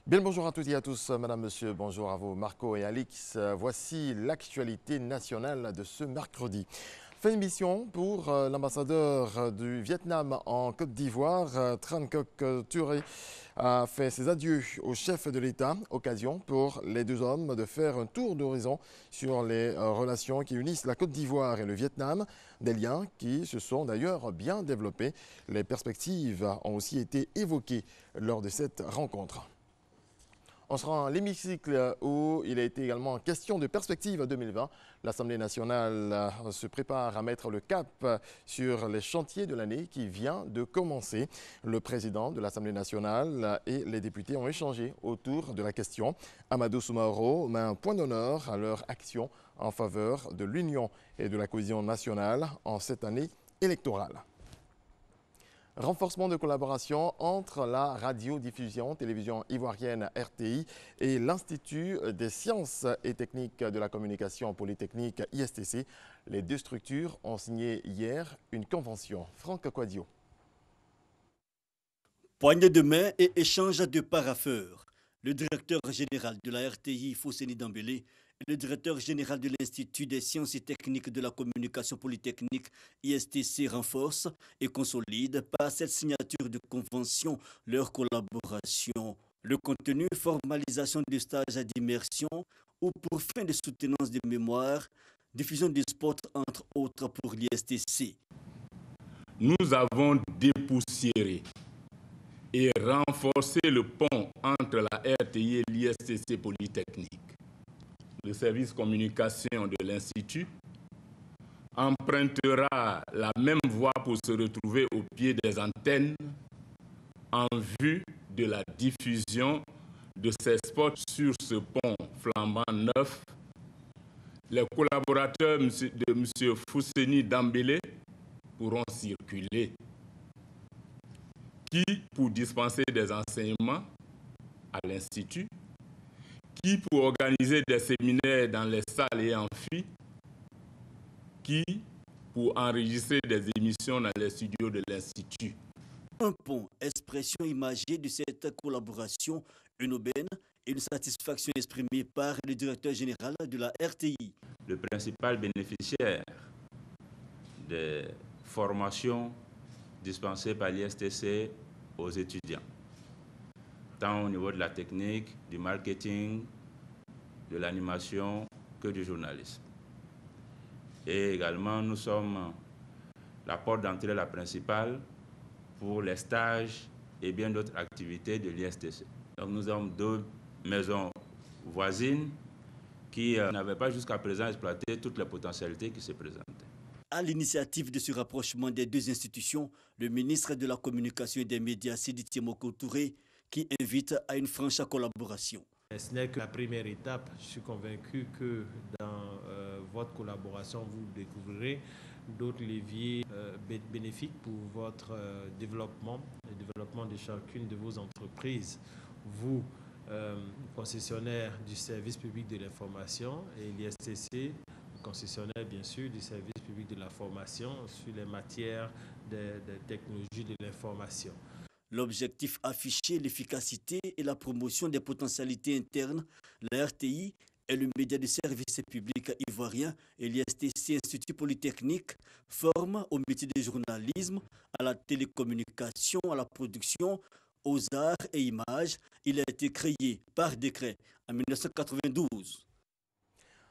Bien le bonjour à toutes et à tous, madame, monsieur, bonjour à vous, Marco et Alix. Voici l'actualité nationale de ce mercredi. Fin de mission pour l'ambassadeur du Vietnam en Côte d'Ivoire, Tran Ngoc Touré, a fait ses adieux au chef de l'État, occasion pour les deux hommes de faire un tour d'horizon sur les relations qui unissent la Côte d'Ivoire et le Vietnam, des liens qui se sont d'ailleurs bien développés. Les perspectives ont aussi été évoquées lors de cette rencontre. On sera à l'hémicycle où il a été également question de perspective 2020. L'Assemblée nationale se prépare à mettre le cap sur les chantiers de l'année qui vient de commencer. Le président de l'Assemblée nationale et les députés ont échangé autour de la question. Amadou Soumaoro met un point d'honneur à leur action en faveur de l'union et de la cohésion nationale en cette année électorale. Renforcement de collaboration entre la radiodiffusion télévision ivoirienne RTI et l'Institut des sciences et techniques de la communication polytechnique ISTC. Les deux structures ont signé hier une convention. Franck Quadio. Poignée de main et échange de parapheurs. Le directeur général de la RTI, Fousseni Dambélé, et le directeur général de l'Institut des sciences et techniques de la communication polytechnique ISTC renforcent et consolident par cette signature de convention leur collaboration. Le contenu, formalisation de stages d'immersion ou pour fin de soutenance de mémoire, diffusion des sports entre autres pour l'ISTC. Nous avons dépoussiéré et renforcé le pont entre la RTI et l'ISTC Polytechnique. Le service communication de l'Institut empruntera la même voie pour se retrouver au pied des antennes en vue de la diffusion de ces spots sur ce pont flambant neuf. Les collaborateurs de M. Fousseni Dambélé pourront circuler, qui pour dispenser des enseignements à l'Institut, qui pour organiser des séminaires dans les salles et amphis, qui pour enregistrer des émissions dans les studios de l'Institut. Un pont, expression imagée de cette collaboration, une aubaine et une satisfaction exprimée par le directeur général de la RTI. Le principal bénéficiaire des formations dispensées par l'ISTC aux étudiants, tant au niveau de la technique, du marketing, de l'animation que du journalisme. Et également, nous sommes la porte d'entrée la principale pour les stages et bien d'autres activités de l'ISTC. Donc nous avons deux maisons voisines qui n'avaient pas jusqu'à présent exploité toutes les potentialités qui se présentaient. À l'initiative de ce rapprochement des deux institutions, le ministre de la Communication et des Médias, Sidi Thiemoko Touré, qui invite à une franche collaboration. Ce n'est que la première étape. Je suis convaincu que dans votre collaboration, vous découvrirez d'autres leviers bénéfiques pour votre développement, le développement de chacune de vos entreprises. Vous, concessionnaire du service public de l'information, et l'ISTC, concessionnaire bien sûr du service public de la formation sur les matières de technologie de l'information. L'objectif affiché, l'efficacité et la promotion des potentialités internes, la RTI est le média de service public ivoirien et l'ISTC Institut Polytechnique forme au métier de journalisme, à la télécommunication, à la production, aux arts et images. Il a été créé par décret en 1992.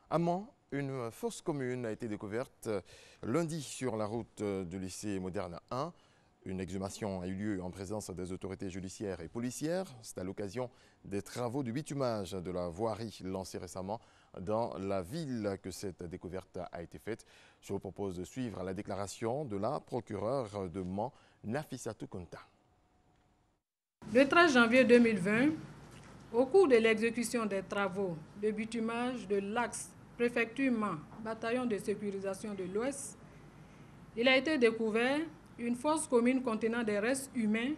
À Mans, une fosse commune a été découverte lundi sur la route du lycée moderne 1. Une exhumation a eu lieu en présence des autorités judiciaires et policières. C'est à l'occasion des travaux du bitumage de la voirie lancée récemment dans la ville que cette découverte a été faite. Je vous propose de suivre la déclaration de la procureure de Mans, Nafissatou Konta. Le 13 janvier 2020, au cours de l'exécution des travaux de bitumage de l'axe préfecture Mans, bataillon de sécurisation de l'Ouest, il a été découvert une fosse commune contenant des restes humains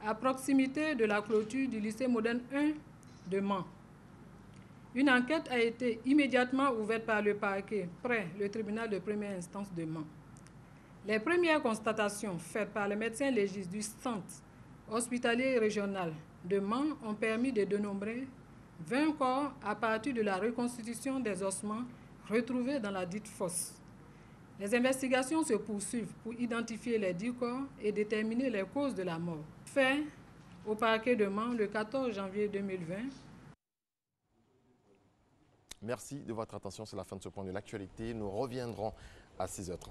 à proximité de la clôture du lycée moderne 1 de Mans. Une enquête a été immédiatement ouverte par le parquet près le tribunal de première instance de Mans. Les premières constatations faites par les médecins légistes du centre hospitalier régional de Mans ont permis de dénombrer 20 corps à partir de la reconstitution des ossements retrouvés dans la dite fosse. Les investigations se poursuivent pour identifier les 10 corps et déterminer les causes de la mort. Fait au parquet de Mans le 14 janvier 2020. Merci de votre attention. C'est la fin de ce point de l'actualité. Nous reviendrons à 6h30.